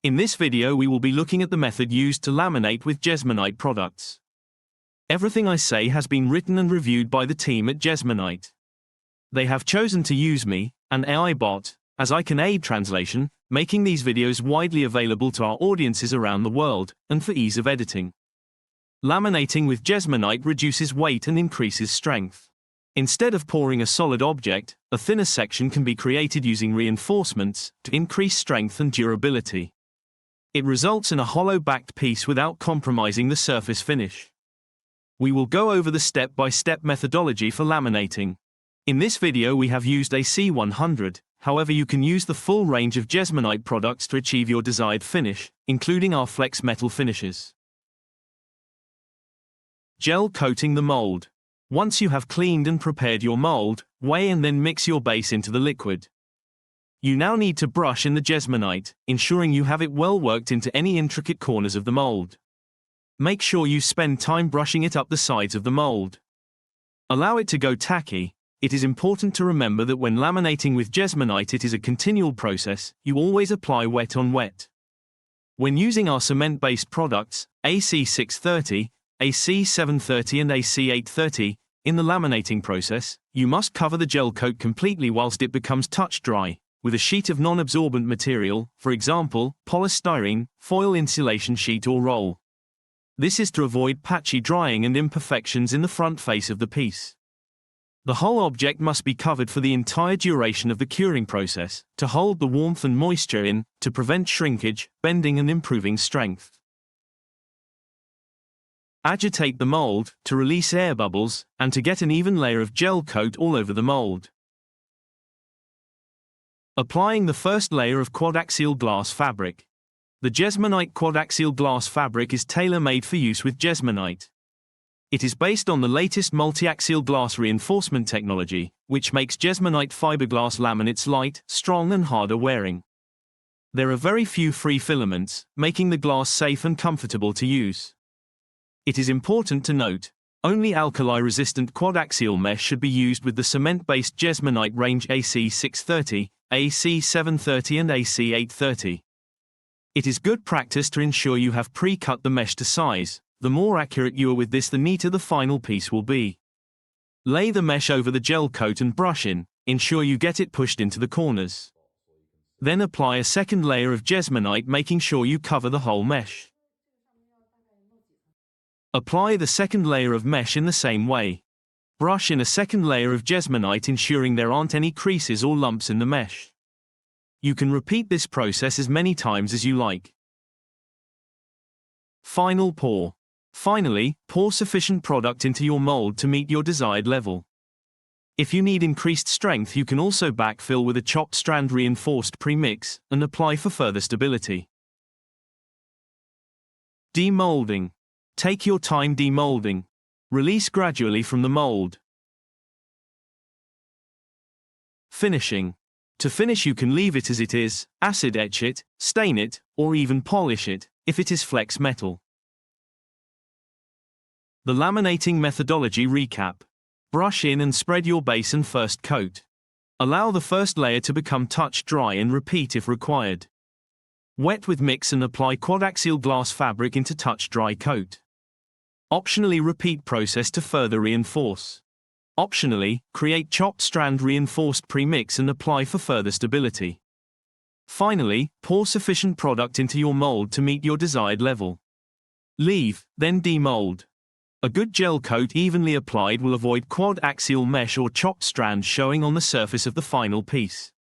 In this video we will be looking at the method used to laminate with Jesmonite products. Everything I say has been written and reviewed by the team at Jesmonite. They have chosen to use me, an AI bot, as I can aid translation, making these videos widely available to our audiences around the world, and for ease of editing. Laminating with Jesmonite reduces weight and increases strength. Instead of pouring a solid object, a thinner section can be created using reinforcements to increase strength and durability. It results in a hollow-backed piece without compromising the surface finish. We will go over the step-by-step methodology for laminating. In this video we have used AC100, however you can use the full range of Jesmonite products to achieve your desired finish, including our flex metal finishes. Gel coating the mold. Once you have cleaned and prepared your mold, weigh and then mix your base into the liquid. You now need to brush in the Jesmonite, ensuring you have it well worked into any intricate corners of the mold. Make sure you spend time brushing it up the sides of the mold. Allow it to go tacky. It is important to remember that when laminating with Jesmonite it is a continual process, you always apply wet on wet. When using our cement-based products, AC630, AC730 and AC830, in the laminating process, you must cover the gel coat completely whilst it becomes touch dry, with a sheet of non-absorbent material, for example, polystyrene, foil insulation sheet or roll. This is to avoid patchy drying and imperfections in the front face of the piece. The whole object must be covered for the entire duration of the curing process, to hold the warmth and moisture in, to prevent shrinkage, bending and improving strength. Agitate the mold, to release air bubbles, and to get an even layer of gel coat all over the mold. Applying the first layer of quadaxial glass fabric. The Jesmonite quadaxial glass fabric is tailor-made for use with Jesmonite. It is based on the latest multi-axial glass reinforcement technology, which makes Jesmonite fiberglass laminates light, strong and harder wearing. There are very few free filaments, making the glass safe and comfortable to use. It is important to note, only alkali-resistant quadaxial mesh should be used with the cement-based Jesmonite range AC630, AC730 and AC830. It is good practice to ensure you have pre-cut the mesh to size. The more accurate you are with this, the neater the final piece will be. Lay the mesh over the gel coat and brush in, ensure you get it pushed into the corners. Then apply a second layer of Jesmonite, making sure you cover the whole mesh. Apply the second layer of mesh in the same way. Brush in a second layer of Jesmonite, ensuring there aren't any creases or lumps in the mesh. You can repeat this process as many times as you like. Final pour. Finally, pour sufficient product into your mold to meet your desired level. If you need increased strength, you can also backfill with a chopped strand reinforced premix and apply for further stability. Demolding. Take your time demolding. Release gradually from the mold. Finishing. To finish, you can leave it as it is, acid etch it, stain it, or even polish it, if it is flex metal. The laminating methodology recap. Brush in and spread your base and first coat. Allow the first layer to become touch dry and repeat if required. Wet with mix and apply quadaxial glass fabric into touch dry coat. Optionally repeat process to further reinforce. Optionally, create chopped strand reinforced premix and apply for further stability. Finally, pour sufficient product into your mold to meet your desired level. Leave, then demold. A good gel coat evenly applied will avoid quad-axial mesh or chopped strands showing on the surface of the final piece.